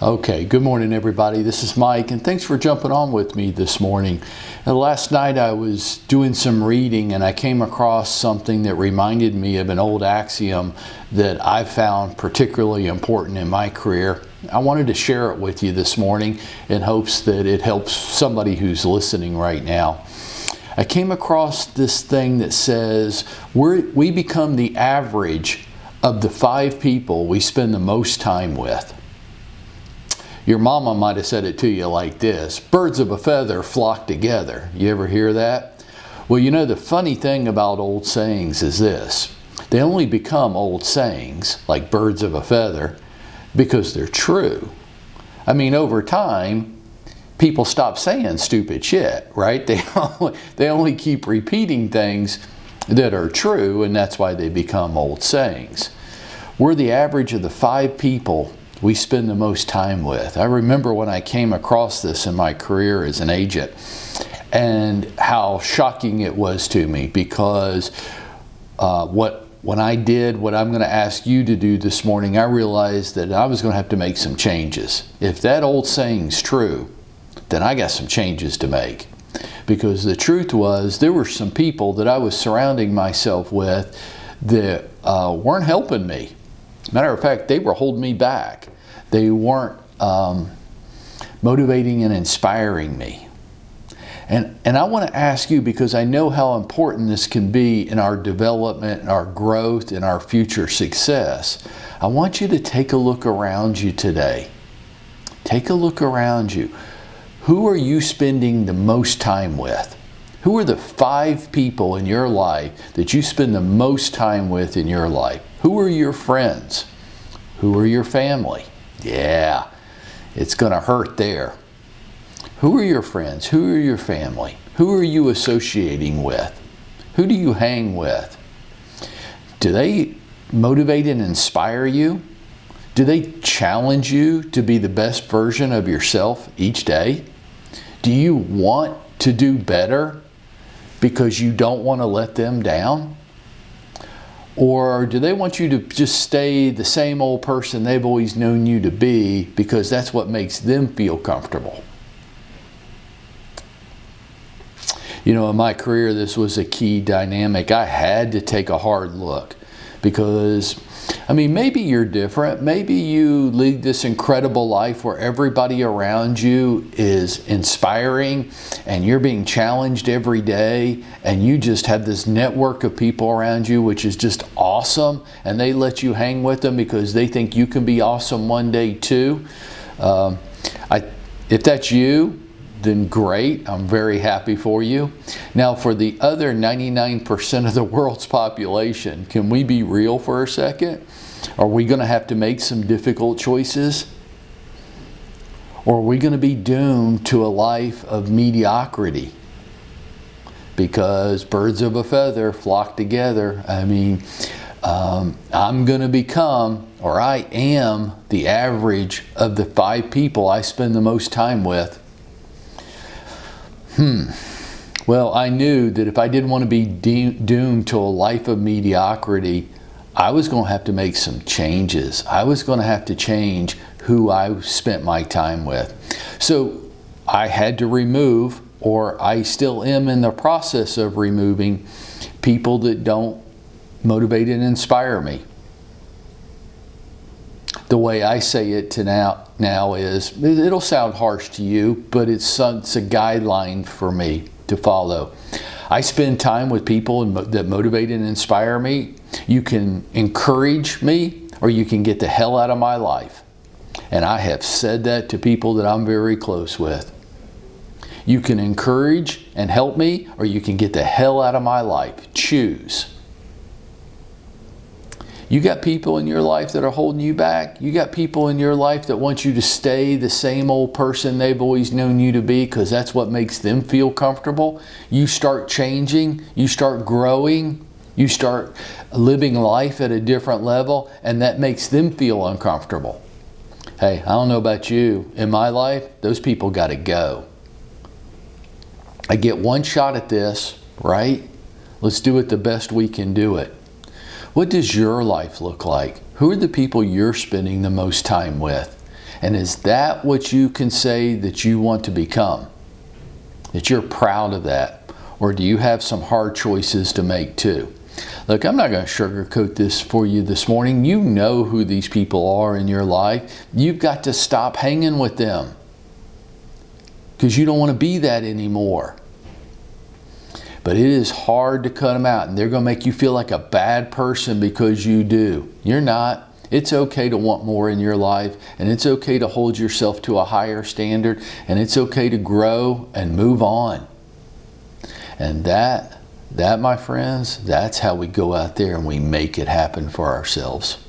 Okay, good morning everybody. This is Mike and thanks for jumping on with me this morning. Last night I was doing some reading and I came across something that reminded me of an old axiom that I found particularly important in my career. I wanted to share it with you this morning in hopes that it helps somebody who's listening right now. I came across this thing that says we become the average of the 5 people we spend the most time with. Your mama might have said it to you like this: birds of a feather flock together. You ever hear that? Well, you know, the funny thing about old sayings is this: they only become old sayings, like birds of a feather, because they're true. I mean, over time, people stop saying stupid shit, right? They only keep repeating things that are true, and that's why they become old sayings. We're the average of the 5 people we spend the most time with. I remember when I came across this in my career as an agent and how shocking it was to me, because when I did what I'm going to ask you to do this morning, I realized that I was going to have to make some changes. If that old saying's true, then I got some changes to make. Because the truth was, there were some people that I was surrounding myself with that weren't helping me. Matter of fact, they were holding me back. They weren't motivating and inspiring me. And I want to ask you, because I know how important this can be in our development, in our growth, in our future success. I want you to take a look around you today. Take a look around you. Who are you spending the most time with? Who are the 5 people in your life that you spend the most time with in your life? Who are your friends? Who are your family? Yeah, it's going to hurt there. Who are your friends? Who are your family? Who are you associating with? Who do you hang with? Do they motivate and inspire you? Do they challenge you to be the best version of yourself each day? Do you want to do better because you don't want to let them down? Or do they want you to just stay the same old person they've always known you to be because that's what makes them feel comfortable? You know, in my career, this was a key dynamic. I had to take a hard look because, I mean, maybe you're different. Maybe you lead this incredible life where everybody around you is inspiring and you're being challenged every day, and you just have this network of people around you which is just awesome, and they let you hang with them because they think you can be awesome one day too. If that's you, then great. I'm very happy for you. Now, for the other 99% of the world's population, can we be real for a second? Are we going to have to make some difficult choices? Or are we going to be doomed to a life of mediocrity? Because birds of a feather flock together. I mean, I'm going to become, or I am, the average of the 5 people I spend the most time with. Well, I knew that if I didn't want to be doomed to a life of mediocrity, I was going to have to make some changes. I was going to have to change who I spent my time with. So I had to remove, or I still am in the process of removing, people that don't motivate and inspire me. The way I say it to now is, it'll sound harsh to you, but it's a guideline for me to follow. I spend time with people that motivate and inspire me. You can encourage me, or you can get the hell out of my life. And I have said that to people that I'm very close with. You can encourage and help me, or you can get the hell out of my life. Choose. You got people in your life that are holding you back. You got people in your life that want you to stay the same old person they've always known you to be because that's what makes them feel comfortable. You start changing, you start growing, you start living life at a different level, and that makes them feel uncomfortable. Hey, I don't know about you. In my life, those people got to go. I get one shot at this, right? Let's do it the best we can do it. What does your life look like? Who are the people you're spending the most time with? And is that what you can say that you want to become? That you're proud of that? Or do you have some hard choices to make too? Look, I'm not going to sugarcoat this for you this morning. You know who these people are in your life. You've got to stop hanging with them because you don't want to be that anymore. But it is hard to cut them out, and they're going to make you feel like a bad person because you do. You're not. It's okay to want more in your life, and it's okay to hold yourself to a higher standard, and it's okay to grow and move on. And that, my friends, that's how we go out there and we make it happen for ourselves.